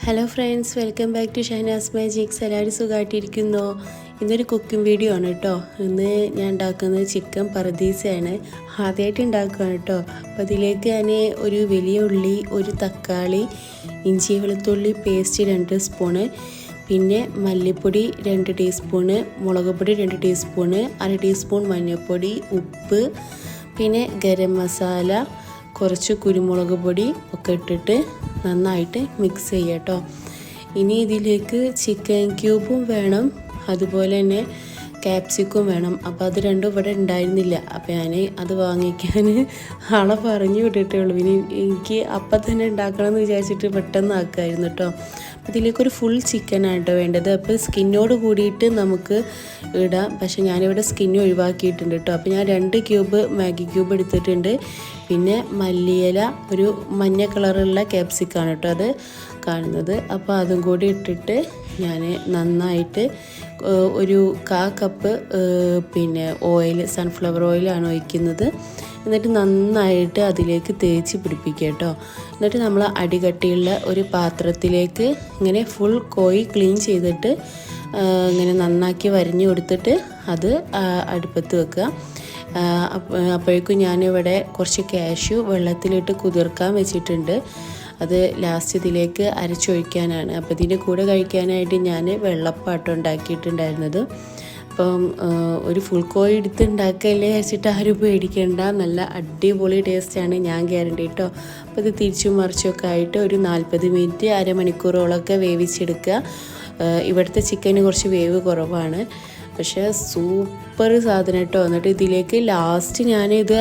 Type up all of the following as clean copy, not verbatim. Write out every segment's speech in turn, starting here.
Hello friends, welcome back to Shahnaz magics. എല്ലാവരും സുഖമായിട്ടിരിക്കുന്നോ? ഇന്നൊരു കുക്കിംഗ് വീഡിയോ ആണ് കേട്ടോ. ഇന്ന് ഞാൻ ഉണ്ടാക്കുന്നത് ചിക്കൻ പറുദീസയാണ്. ആദ്യമായിട്ട് ഉണ്ടാക്കുകയാണ് കേട്ടോ. അപ്പോൾ അതിലേക്ക് ഞാൻ ഒരു വലിയ ഉള്ളി, ഒരു തക്കാളി, ഇഞ്ചി വെളുത്തുള്ളി പേസ്റ്റ് 2 സ്പൂണ്, പിന്നെ മല്ലിപ്പൊടി 2 ടീസ്പൂണ്, മുളക് പൊടി 2 ടീസ്പൂണ്, 1/2 ടീസ്പൂൺ മഞ്ഞൾപ്പൊടി, ഉപ്പ്, പിന്നെ ഗരം മസാല, കുറച്ച് കുരുമുളക് പൊടി ഒക്കെ ഇട്ടിട്ട് നന്നായിട്ട് മിക്സ് ചെയ്യുക കേട്ടോ. ഇനി ഇതിലേക്ക് ചിക്കൻ ക്യൂബും വേണം, അതുപോലെ തന്നെ ക്യാപ്സിക്കും വേണം. അപ്പോൾ അത് രണ്ടും ഇവിടെ ഉണ്ടായിരുന്നില്ല. അപ്പോൾ ഞാൻ അത് വാങ്ങിക്കാൻ ആളെ പറഞ്ഞു വിട്ടിട്ടേ ഉള്ളൂ. ഇനി എനിക്ക് അപ്പം തന്നെ ഉണ്ടാക്കണം എന്ന് വിചാരിച്ചിട്ട് പെട്ടെന്ന് ആക്കുമായിരുന്നു കേട്ടോ. അതിലേക്കൊരു ഫുൾ ചിക്കനാണ് കേട്ടോ വേണ്ടത്. അപ്പോൾ സ്കിന്നോട് കൂടിയിട്ട് നമുക്ക് ഇടാം, പക്ഷേ ഞാനിവിടെ സ്കിന്ന് ഒഴിവാക്കിയിട്ടുണ്ട് കേട്ടോ. അപ്പോൾ ഞാൻ 2 ക്യൂബ് മാഗി ക്യൂബ് എടുത്തിട്ടുണ്ട്. പിന്നെ മല്ലിയില, ഒരു മഞ്ഞ കളറുള്ള ക്യാപ്സിക്കാണ് കേട്ടോ അത് കാണുന്നത്. അപ്പോൾ അതും കൂടി ഇട്ടിട്ട് ഞാൻ നന്നായിട്ട് ഒരു 1/4 കപ്പ് പിന്നെ ഓയിൽ, സൺഫ്ലവർ ഓയിലാണ് ഒഴിക്കുന്നത്. എന്നിട്ട് നന്നായിട്ട് അതിലേക്ക് തേച്ച് പിടിപ്പിക്കുക കേട്ടോ. എന്നിട്ട് നമ്മൾ അടികട്ടിയുള്ള ഒരു പാത്രത്തിലേക്ക് ഇങ്ങനെ ഫുൾ കോഴി ക്ലീൻ ചെയ്തിട്ട് ഇങ്ങനെ നന്നാക്കി വരിഞ്ഞു കൊടുത്തിട്ട് അത് അടുപ്പത്ത് വെക്കുക. അപ്പോഴേക്കും ഞാനിവിടെ കുറച്ച് കാഷ്യൂ വെള്ളത്തിലിട്ട് കുതിർക്കാൻ വെച്ചിട്ടുണ്ട്. അത് ലാസ്റ്റ് ഇതിലേക്ക് അരച്ചൊഴിക്കാനാണ്. അപ്പോൾ ഇതിൻ്റെ കൂടെ കഴിക്കാനായിട്ട് ഞാൻ വെള്ളപ്പാട്ടം ഉണ്ടാക്കിയിട്ടുണ്ടായിരുന്നത്. അപ്പം ഒരു ഫുൾ കോഴി എടുത്ത് ഉണ്ടാക്കല്ലേ വെച്ചിട്ട് ആരും പേടിക്കേണ്ട, നല്ല അടിപൊളി ടേസ്റ്റാണ്, ഞാൻ ഗ്യാരണ്ടി കേട്ടോ. അപ്പോൾ ഇത് തിരിച്ചും മറിച്ചൊക്കെ ആയിട്ട് ഒരു 40 മിനിറ്റ് അരമണിക്കൂറോളമൊക്കെ വേവിച്ചെടുക്കുക. ഇവിടുത്തെ ചിക്കന് കുറച്ച് വേവ് കുറവാണ്, പക്ഷേ സൂപ്പർ സാധനം കേട്ടോ. എന്നിട്ട് ഇതിലേക്ക് ലാസ്റ്റ് ഞാനിത്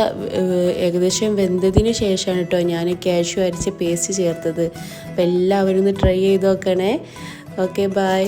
ഏകദേശം വെന്തതിന് ശേഷമാണ് കേട്ടോ ഞാൻ കാഷ്യൂ അരച്ച പേസ്റ്റ് ചേർത്തത്. അപ്പോൾ എല്ലാവരും ഒന്ന് ട്രൈ ചെയ്ത് നോക്കണേ. Okay, by.